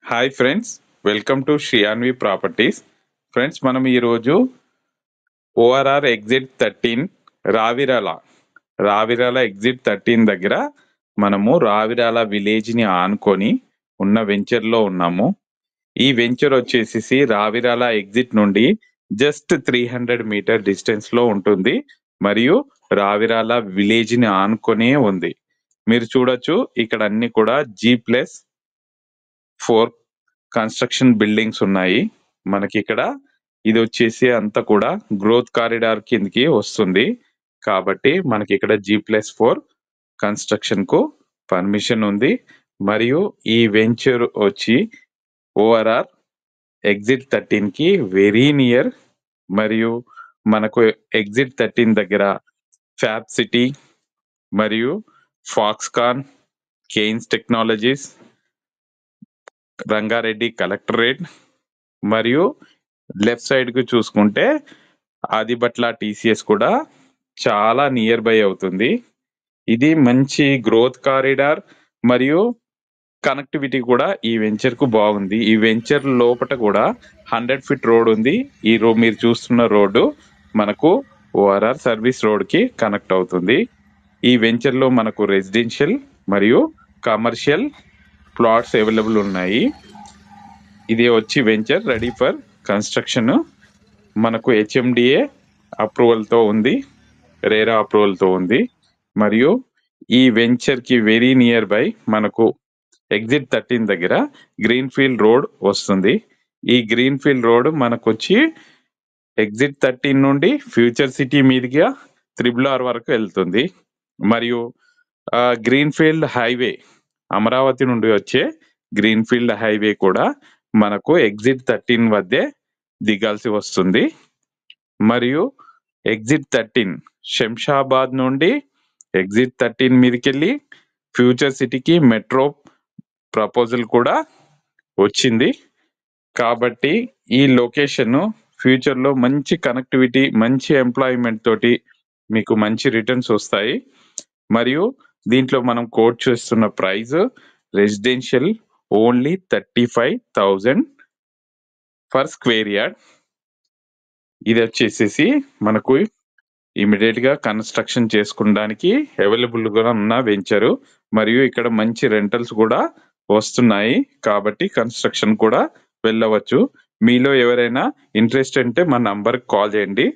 Hi friends, welcome to Shreeyanvi properties. Friends, మనం ఈరోజు ORR exit 13 Ravirala Ravirala exit 13 దగ్గర మనము రావిరాల విలేజ్ని ఆనుకొని ఉన్న వెంచర్లో ఉన్నాము. ఈ వెంచర్ వచ్చేసి రావిరాల ఎగ్జిట్ నుండి జస్ట్ 300 మీటర్ డిస్టెన్స్లో ఉంటుంది మరియు రావిరాల విలేజ్ని ఆనుకొనే ఉంది. మీరు చూడొచ్చు, ఇక్కడ అన్ని కూడా G+4 కన్స్ట్రక్షన్ బిల్డింగ్స్ ఉన్నాయి. మనకి ఇక్కడ ఇది వచ్చేసి అంతా కూడా గ్రోత్ కారిడార్ కిందకి వస్తుంది. కాబట్టి మనకి ఇక్కడ G+4 కన్స్ట్రక్షన్ కు పర్మిషన్ ఉంది. మరియు ఈ వెంచర్ వచ్చి ఓఆర్ఆర్ ఎగ్జిట్ 13 కి వెరీ నియర్. మరియు మనకు ఎగ్జిట్ 13 దగ్గర ఫ్యాబ్ సిటీ మరియు Foxconn, Kaynes technologies, Rangareddy collectorate మరియు లెఫ్ట్ సైడ్ కు చూసుకుంటే ఆదిబట్ల టీసీఎస్ కూడా చాలా నియర్ బై అవుతుంది. ఇది మంచి గ్రోత్ కారిడార్ మరియు కనెక్టివిటీ కూడా ఈ వెంచర్ కు బాగుంది. ఈ వెంచర్ లోపల కూడా 100 ఫీట్ రోడ్ ఉంది. ఈ మీరు చూస్తున్న రోడ్డు మనకు ఓఆర్ఆర్ సర్వీస్ రోడ్ కి కనెక్ట్ అవుతుంది. ఈ వెంచర్ లో మనకు రెసిడెన్షియల్ మరియు కమర్షియల్ ప్లాట్స్ అవైలబుల్ ఉన్నాయి. ఇది వచ్చి వెంచర్ రెడీ ఫర్ కన్స్ట్రక్షన్. మనకు హెచ్ఎండిఏ అప్రూవల్తో ఉంది, రేరా అప్రూవల్తో ఉంది. మరియు ఈ వెంచర్ కి వెరీ నియర్ బై మనకు ఎగ్జిట్ 13 దగ్గర గ్రీన్ ఫీల్డ్ రోడ్ వస్తుంది. ఈ గ్రీన్ ఫీల్డ్ రోడ్ మనకు వచ్చి ఎగ్జిట్ 13 నుండి ఫ్యూచర్ సిటీ మీదుగా RRR వరకు వెళ్తుంది. మరియు గ్రీన్ ఫీల్డ్ హైవే, అమరావతి నుండి వచ్చే గ్రీన్ ఫీల్డ్ హైవే కూడా మనకు ఎగ్జిట్ 13 వద్దే దిగాల్సి వస్తుంది. మరియు ఎగ్జిట్ 13 శంషాబాద్ నుండి ఎగ్జిట్ 13 మీదకెళ్ళి ఫ్యూచర్ సిటీకి మెట్రో ప్రపోజల్ కూడా వచ్చింది. కాబట్టి ఈ లొకేషన్ ఫ్యూచర్ లో మంచి కనెక్టివిటీ, మంచి ఎంప్లాయ్మెంట్ తోటి మీకు మంచి రిటర్న్స్ వస్తాయి. మరియు దీంట్లో మనం కోట్ చేస్తున్న price residential only 35,000 for square yard. ఇది వచ్చేసేసి మనకు ఇమీడియట్ గా కన్స్ట్రక్షన్ చేసుకోవడానికి అవైలబుల్ గా ఉన్న వెంచరు. మరియు ఇక్కడ మంచి రెంటల్స్ కూడా వస్తున్నాయి. కాబట్టి కన్స్ట్రక్షన్ కూడా వెళ్ళవచ్చు. మీలో ఎవరైనా ఇంట్రెస్ట్ ఉంటే మా నంబర్కి కాల్ చేయండి.